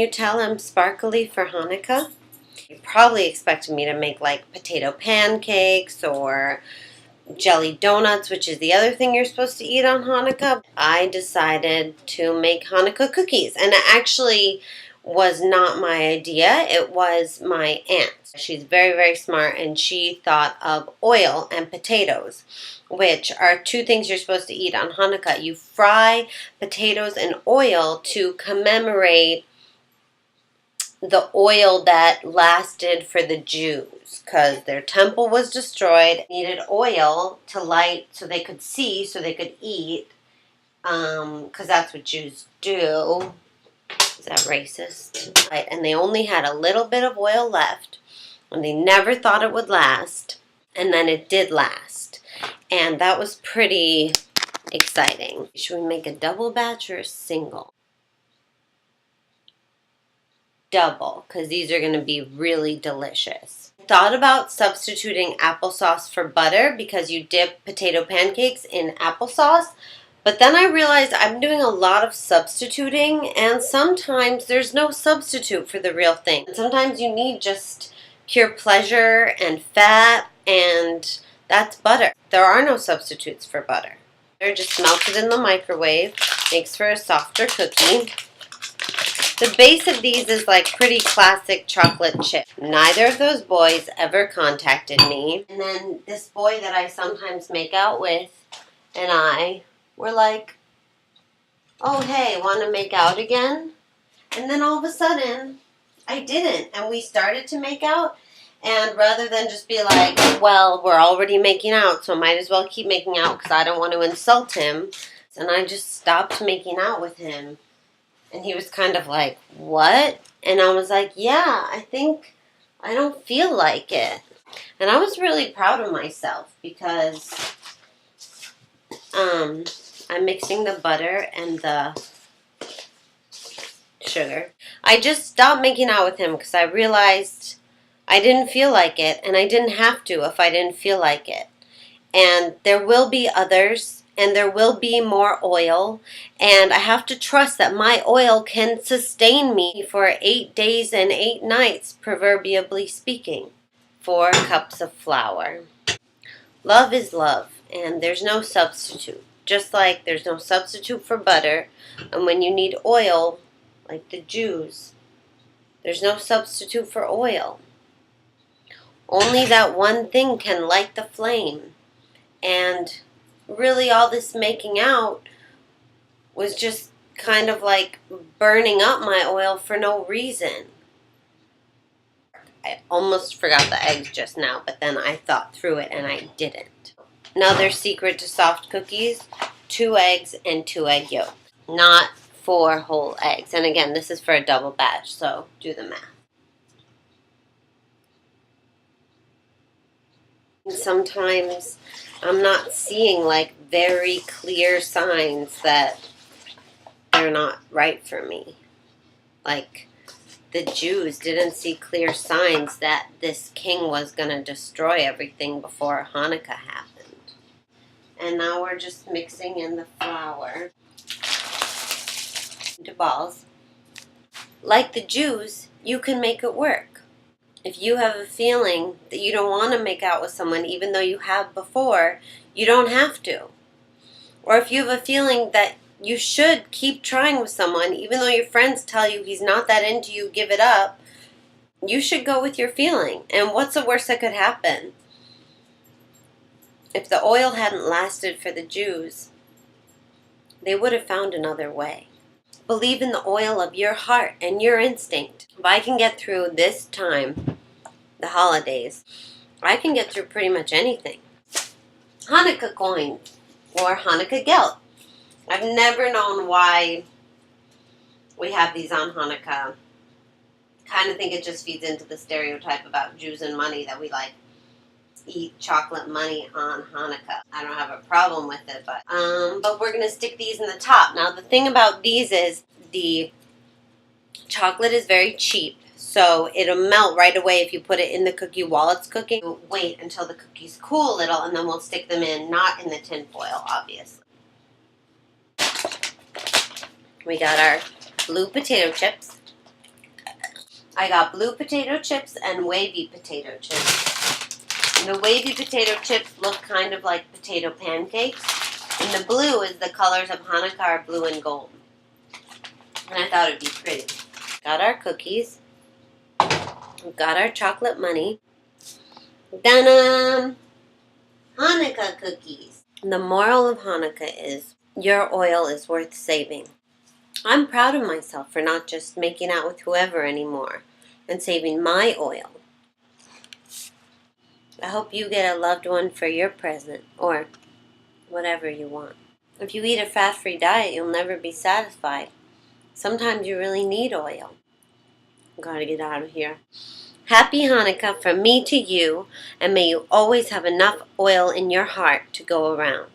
you tell I'm sparkly for Hanukkah? You probably expected me to make like potato pancakes or jelly donuts, which is the other thing you're supposed to eat on Hanukkah. I decided to make Hanukkah cookies, and it actually was not my idea. It was my aunt. She's very, very smart, and she thought of oil and potatoes, which are two things you're supposed to eat on Hanukkah. You fry potatoes in oil to commemorate the oil that lasted for the Jews, because their temple was destroyed, needed oil to light so they could see, so they could eat, because that's what Jews do. Is that racist? Right, and they only had a little bit of oil left, and they never thought it would last, and then it did last, and that was pretty exciting. Should we make a double batch or a single? Double, because these are going to be really delicious. Thought about substituting applesauce for butter because you dip potato pancakes in applesauce, but then I realized I'm doing a lot of substituting, and sometimes there's no substitute for the real thing. Sometimes you need just pure pleasure and fat, and that's butter. There are no substitutes for butter. They're just melted in the microwave, makes for a softer cookie. The base of these is like pretty classic chocolate chip. Neither of those boys ever contacted me. And then this boy that I sometimes make out with and I were like, oh hey, want to make out again? And then all of a sudden, I didn't. And we started to make out. And rather than just be like, well, we're already making out, so might as well keep making out because I don't want to insult him. And I just stopped making out with him. And he was kind of like, what? And I was like, yeah, I think I don't feel like it. And I was really proud of myself because I'm mixing the butter and the sugar. I just stopped making out with him because I realized I didn't feel like it, and I didn't have to if I didn't feel like it. And there will be others, and there will be more oil, and I have to trust that my oil can sustain me for 8 days and 8 nights, proverbially speaking. 4 cups of flour. Love is love, and there's no substitute. Just like there's no substitute for butter, and when you need oil, like the Jews, there's no substitute for oil. Only that one thing can light the flame, and really all this making out was just kind of like burning up my oil for no reason. I almost forgot the eggs just now, but then I thought through it and I didn't. Another secret to soft cookies, 2 eggs and 2 egg yolks, not 4 whole eggs. And again, this is for a double batch, so do the math. Sometimes I'm not seeing like very clear signs that they're not right for me. Like the Jews didn't see clear signs that this king was going to destroy everything before Hanukkah happened. And now we're just mixing in the flour into balls. Like the Jews, you can make it work. If you have a feeling that you don't want to make out with someone even though you have before, you don't have to. Or if you have a feeling that you should keep trying with someone even though your friends tell you he's not that into you, give it up, you should go with your feeling. And what's the worst that could happen? If the oil hadn't lasted for the Jews, they would have found another way. Believe in the oil of your heart and your instinct. If I can get through this time, the holidays, I can get through pretty much anything. Hanukkah coins or Hanukkah gelt. I've never known why we have these on Hanukkah. Kind of think it just feeds into the stereotype about Jews and money that we like eat chocolate money on Hanukkah. I don't have a problem with it, but we're going to stick these in the top. Now, the thing about these is the chocolate is very cheap, so it'll melt right away if you put it in the cookie while it's cooking. Wait until the cookies cool a little, and then we'll stick them in, not in the tin foil, obviously. We got our blue potato chips. I got blue potato chips and wavy potato chips. And the wavy potato chips look kind of like potato pancakes. And the blue is the colors of Hanukkah are blue and gold. And I thought it'd be pretty. Got our cookies. We've got our chocolate money. Dun Hanukkah cookies. The moral of Hanukkah is your oil is worth saving. I'm proud of myself for not just making out with whoever anymore and saving my oil. I hope you get a loved one for your present or whatever you want. If you eat a fat-free diet, you'll never be satisfied. Sometimes you really need oil. Gotta get out of here. Happy Hanukkah from me to you, and may you always have enough oil in your heart to go around.